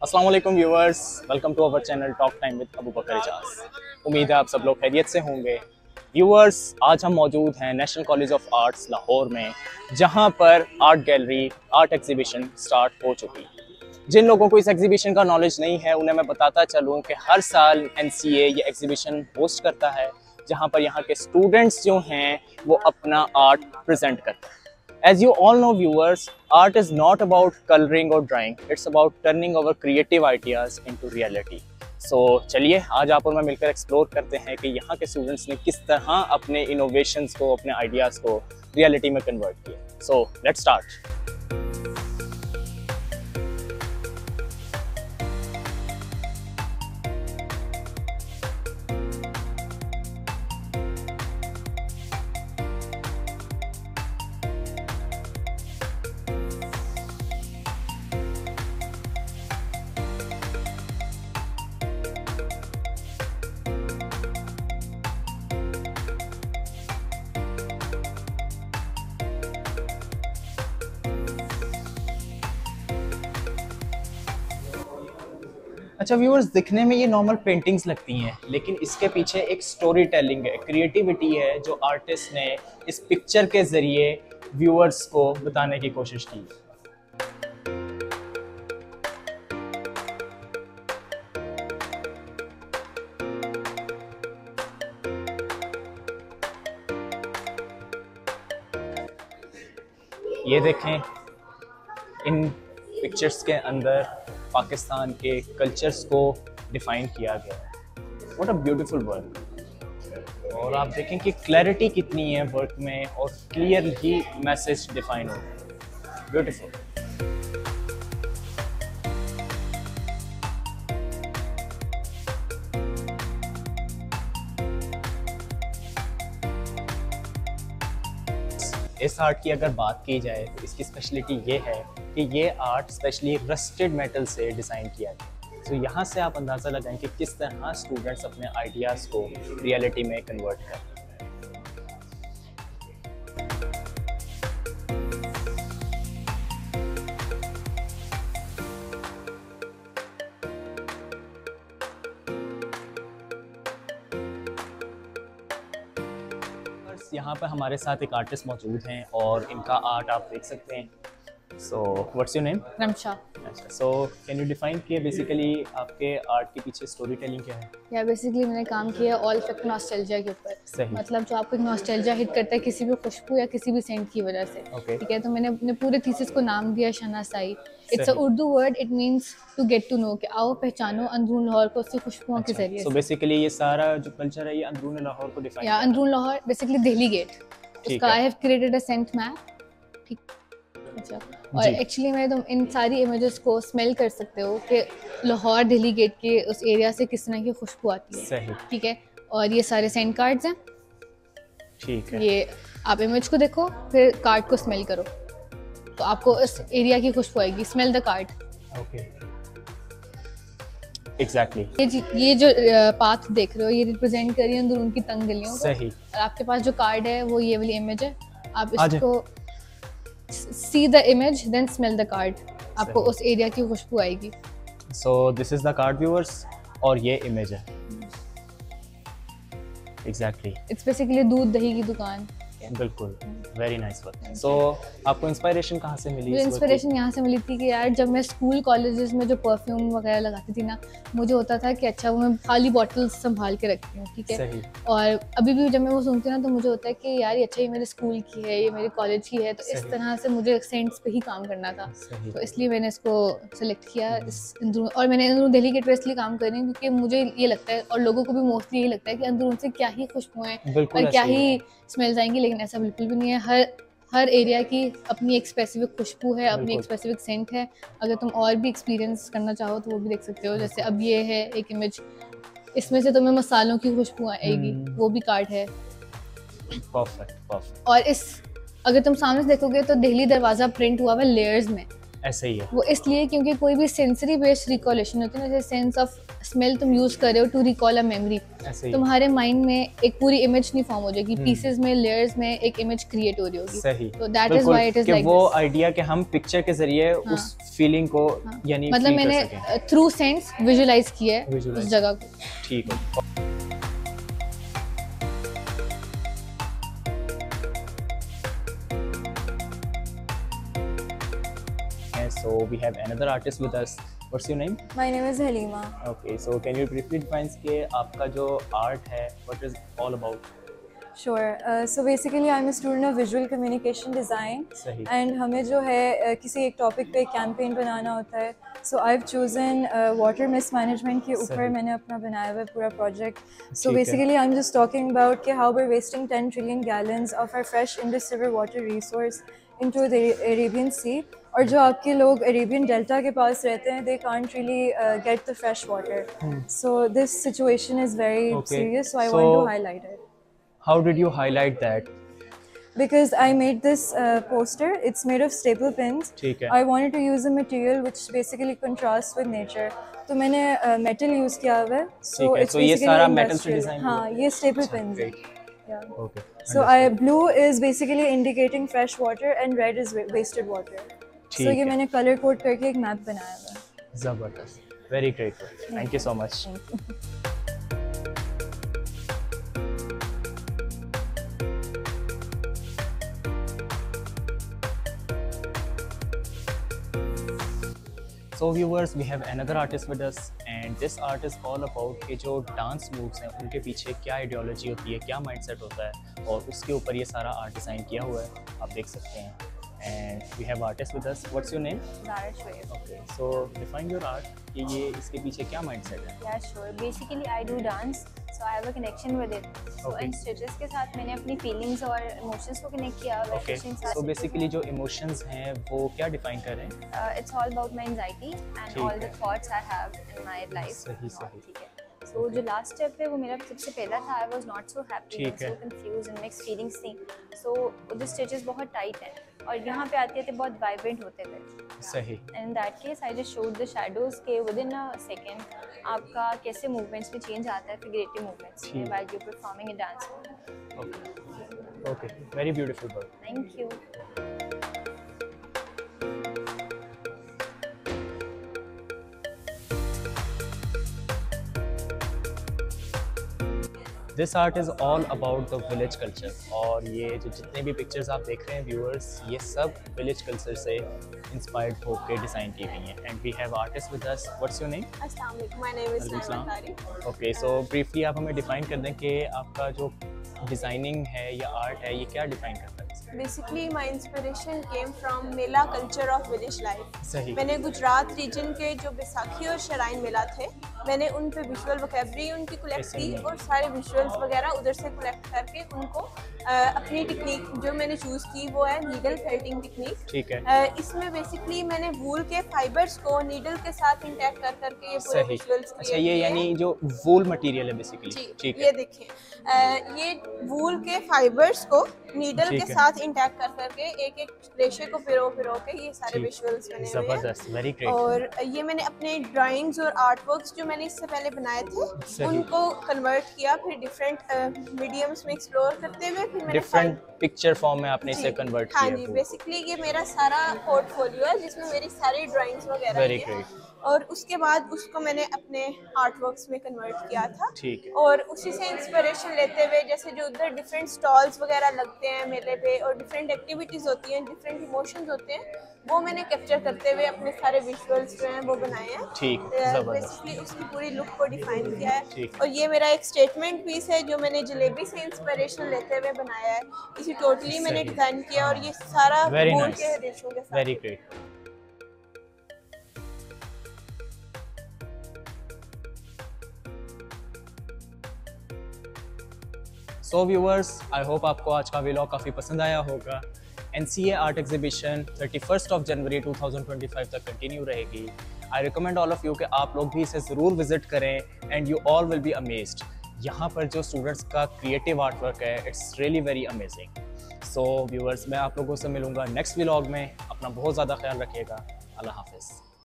अस्सलाम वालेकुम viewers, welcome to our channel talk time with Abu Bakar Ijaz. उम्मीद है आप सब लोग खैरियत से होंगे। व्यूअर्स, आज हम मौजूद हैं national college of arts Lahore में, जहां पर art gallery art exhibition start हो चुकी है। जिन लोगों को इस एग्जीबिशन का नॉलेज नहीं है उन्हें मैं बताता चलूं कि हर साल NCA ये एग्जीबिशन होस्ट करता है, जहां पर यहाँ के स्टूडेंट्स जो हैं वो अपना आर्ट प्रेजेंट करते हैं। As you all know viewers, art is not about coloring or drawing, it's about turning our creative ideas into reality. So चलिए आज आप और मैं मिलकर एक्सप्लोर करते हैं कि यहाँ के स्टूडेंट्स ने किस तरह अपने इनोवेशंस को, अपने आइडियाज़ को रियलिटी में कन्वर्ट किया। So let's start. अच्छा व्यूअर्स, दिखने में ये नॉर्मल पेंटिंग्स लगती हैं, लेकिन इसके पीछे एक स्टोरी टेलिंग है, क्रिएटिविटी है जो आर्टिस्ट ने इस पिक्चर के ज़रिए व्यूअर्स को बताने की कोशिश की। ये देखें, इन पिक्चर्स के अंदर पाकिस्तान के कल्चर्स को डिफ़ाइन किया गया है। What a beautiful work. और आप देखें कि क्लैरिटी कितनी है वर्क में और क्लियरली मैसेज डिफाइन हो रहा है। ब्यूटीफुल। इस आर्ट की अगर बात की जाए तो इसकी स्पेशलिटी ये है कि ये आर्ट स्पेशली रस्टेड मेटल से डिज़ाइन किया गया। तो यहाँ से आप अंदाज़ा लगाएं कि किस तरह स्टूडेंट्स अपने आइडियाज़ को रियलिटी में कन्वर्ट करें। यहाँ पर हमारे साथ एक आर्टिस्ट मौजूद हैं और इनका आर्ट आप देख सकते हैं। So what's your name? Ramsha. So can you define किया बेसिकली आपके आर्ट के पीछे स्टोरी टेलिंग क्या है? या बेसिकली मैंने काम किया ऑल इफेक्ट नॉस्टैल्जिया के ऊपर। सही। मतलब जो आपको एक नॉस्टैल्जिया हिट करता है किसी भी खुशबू या किसी भी सेंट की वजह से। Okay. ठीक है, तो मैंने अपने पूरे थीसिस को नाम दिया शनासाई। It's a Urdu word, it means to get to know, कि आओ पहचानो अंदरून लाहौर को उसकी खुशबुओं के जरिए। सो बेसिकली ये सारा जो कल्चर है ये अंदरून लाहौर को डिफाइन या अंदरून लाहौर बेसिकली दिल्ली गेट, उसका I have created a scent map. ठीक। अच्छा, और एक्चुअली मैं तुम इन सारी इमेजेस को स्मेल कर सकते हो कि लाहौर दिल्ली गेट के उस एरिया से किस तरह की खुशबू आती है। सही। ठीक है, और ये सारे सेंट कार्ड्स हैं। ठीक है। ये आप इमेज को देखो, फिर कार्ड को स्मेल करो, तो आपको इस एरिया की खुशबू आएगी। Smell the card. Okay, exactly. ये जो पाथ देख रहे हो ये रिप्रेजेंट कर रही है अंदरून की तंग गलियों को। सही। और आपके पास जो कार्ड है वो ये वाली इमेज है। आप इसको see the image then smell the card, आपको उस एरिया की खुशबू आएगी। So this is the card viewers और ये इमेज है। एग्जैक्टली। इट्स बेसिकली दूध दही की दुकान। बिल्कुल, वेरी नाइस वर्क। सो आपको इंस्पिरेशन कहाँ से मिली? मुझे इंस्पिरेशन यहाँ से मिली थी कि यार जब मैं स्कूल कॉलेजेस में जो परफ्यूम वगैरह लगाती थी ना, मुझे होता था कि अच्छा वो मैं खाली बॉटल्स संभाल के रखती हूँ। ठीक है। सही। और अभी भी जब मैं वो सुनती हूँ ना तो मुझे होता है कि यार अच्छा ये मेरे स्कूल की है, ये मेरे कॉलेज की है, तो इस तरह से मुझे सेंट्स पे ही काम करना था। तो इसलिए मैंने इसको सेलेक्ट किया और मैंने अंदरून दिल्ली गेट पे इसलिए काम कर रही हूँ क्योंकि मुझे ये लगता है और लोगों को भी मोस्टली यही लगता है कि अंदरून से क्या ही खुशबुएं और क्या ही स्मेल्स आएंगी, लेकिन ऐसा बिल्कुल भी नहीं है। हर एरिया की अपनी एक स्पेसिफिक खुशबू है, अपनी एक स्पेसिफिक सेंट है। अगर तुम और भी एक्सपीरियंस करना चाहो तो वो भी देख सकते हो। जैसे अब ये है एक इमेज, इसमें से तुम्हें मसालों की खुशबू आएगी, वो भी कार्ड है। परफेक्ट। और इस अगर तुम सामने से देखोगे तो दिल्ली दरवाजा प्रिंट हुआ है लेयर्स में। ऐसे ही है वो इसलिए क्योंकि कोई भी सेंसरी बेस्ड रिकॉलेक्शन होती है ना, जैसे सेंस ऑफ स्मेल तुम यूज कर रहे हो टू रिकॉल अ मेमोरी, तुम्हारे माइंड में एक पूरी इमेज नहीं फॉर्म हो जाएगी, पीसेस में, लेयर्स में एक इमेज क्रिएट हो रही होगी। सही। तो that is why it is like वो आइडिया कि हम पिक्चर के जरिए उस फीलिंग को यानी मतलब मैंने थ्रू सेंस विजुअलाइज किया है उस जगह को। ठीक है। So we have another artist with us. What's your name? My name is Halima. Okay, so can you briefly define के आपका जो art है, what is all about? Sure. So basically, I'm a student of visual communication design. सही. And हमें जो है किसी एक टॉपिक पे कैंपेन बनाना होता है. So I've chosen water mismanagement के ऊपर मैंने अपना बनाया हुआ पूरा project. So basically, I'm just talking about कि how we're wasting 10 trillion gallons of our fresh Indus River water resource into the Arabian Sea. और जो आपके लोग अरेबियन डेल्टा के पास रहते हैं, they can't really get the fresh water. So this situation is very serious. So I want to highlight it. How did you highlight that? Because I made this poster. It's made of staple pins. ठीक है. I wanted to use a material which basically contrasts with nature. तो मैंने metal use किया हुआ है. So it's ये सारा metal से design हाँ, ये staple pins है. Yeah. Okay. So blue is basically indicating fresh water and red is wasted water. So ये मैंने कलर कोड करके एक मैप बनाया हुआ है। ज़बरदस्त, very grateful, thank you so much. So viewers, we have another artist with us and this art is all about कि जो डांस मूव्स हैं उनके पीछे क्या आइडियोलॉजी होती है, क्या माइंडसेट होता है और उसके ऊपर ये सारा आर्ट डिज़ाइन किया हुआ है, आप देख सकते हैं। And we have artist with us. What's your name? Zara Shoaib. Okay, so define your art. कि ये इसके पीछे क्या mindset है? Yeah, sure. Basically, I do dance, so I have a connection with it. So in stitches के साथ मैंने अपनी feelings और emotions को connect किया हुआ है। Okay. So basically जो emotions हैं वो क्या define कर रहे हैं? It's all about my anxiety and all the thoughts I have in my life. सही सही। ठीक है। So जो last step है वो मेरा सबसे पहला था। I was not so happy and so confused and mixed feelings थी। So the stitches बहुत tight हैं और यहाँ पे आते बहुत vibrant होते थे। सही। And in that case, I just showed the shadows के within a second आपका कैसे movements में change आता है figurative movements में while you're performing a dance. Okay. Okay. Very beautiful work. Thank you. This art is all about the village culture और ये जो जितने भी pictures आप देख रहे हैं viewers, ये सब village culture से inspired होकर डिज़ाइन की गई हैं। And we have artists with us. What's your name? अस्सलाम वालेकुम, my name is Naima Tari. Okay, so briefly आप हमें define कर दें कि आपका जो डिज़ाइनिंग है या आर्ट है ये क्या डिफाइन करता है? Basically, my inspiration came from Mela culture of village life. सही। मैंने गुजरात रीजन के जो बैसाखी और शराइन मेला थे, मैंने उन पे विजुअल वोकैबुलरी उनकी कलेक्ट की और सारे विजुअल्स वगैरह उधर से कलेक्ट करके उनको अपनी टेक्निक जो मैंने चूज़ की वो है नीडल फेल्टिंग टेक्निक। ठीक है। इसमें बेसिकली मैंने वूल के फाइबर्स को नीडल के साथ इंटैक्ट कर करके ये पूरे विजुअल्स किए। अच्छा, ये यानी जो वूल मटेरियल है बेसिकली। ठीक है। ये देखें, ये वूल के फाइबर्स को नीडल के साथ इंटैक्ट कर करके एक एक रेशे को पिरो के ये सारे विजुअल्स बने हुए हैं। जबरदस्त, वेरी ग्रेट। और ये मैंने अपने ड्राइंग्स और आर्ट वर्क्स जो मैंने इससे पहले बनाए थे उनको कन्वर्ट किया, फिर डिफरेंट मीडियम्स में एक्सप्लोर करते हुए फिर मैंने डिफरेंट पिक्चर फॉर्म में आपने इसे कन्वर्ट किया। हाँ जी, बेसिकली ये मेरा सारा पोर्टफोलियो है जिसमें मेरी सारी ड्राइंग्स वगैरह वेरी ग्रेट। और उसके बाद उसको मैंने अपने आर्ट वर्क्स में कन्वर्ट किया था। ठीक है। और उसी से इंस्पिरेशन लेते हुए जैसे जो उधर डिफरेंट स्टॉल्स वगैरह लगते हैं मेले पे और डिफरेंट एक्टिविटीज़ होती हैं, डिफरेंट इमोशंस होते हैं, वो मैंने कैप्चर करते हुए अपने सारे विजुअल्स जो हैं वो बनाए हैं। ठीक, बेसिकली उसकी पूरी लुक को डिफाइन किया है। और ये मेरा एक स्टेटमेंट पीस है जो मैंने जलेबी से इंस्पिरेशन लेते हुए बनाया है। इसे टोटली मैंने डिजाइन किया और ये सारा वूल के रेशों के साथ। Very great. So viewers, I hope आपको आज का व्लॉग काफ़ी पसंद आया होगा। NCA आर्ट एग्जीबिशन 31 जनवरी 2025 तक कंटिन्यू रहेगी। I recommend all of you कि आप लोग भी इसे ज़रूर विजिट करें and you all will be amazed. यहाँ पर जो स्टूडेंट्स का क्रिएटिव आर्ट वर्क है, it's really very amazing. So viewers, मैं आप लोगों से मिलूँगा नेक्स्ट व्लॉग में। अपना बहुत ज़्यादा ख्याल रखिएगा। अल्लाह हाफिज़।